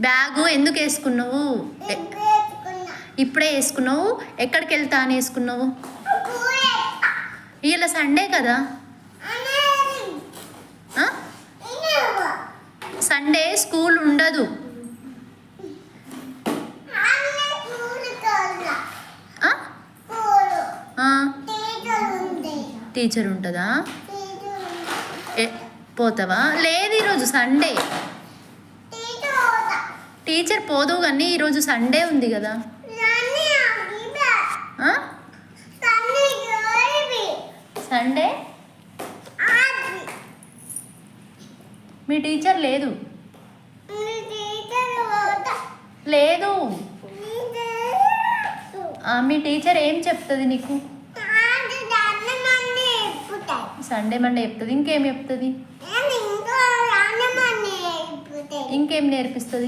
Bag ఎందుకు వేసుకున్నావు? ఇప్పుడే వేసుకున్నావు. ఎక్కడికి వెళ్తా అని వేసుకున్నావు? ఇవాళ సండే కదా. సండే స్కూల్ ఉండదు. టీచర్ ఉంటుందా? పోతావా? లేదు, ఈరోజు సండే. టీచర్ పోదు కానీ ఈరోజు సండే ఉంది కదా. సండే మీ టీచర్ లేదు. లేదు, మీ టీచర్ ఏం చెప్తుంది నీకు? సండే మండే చెప్తుంది. ఇంకేం చెప్తుంది? ఇంకేం నేర్పిస్తుంది?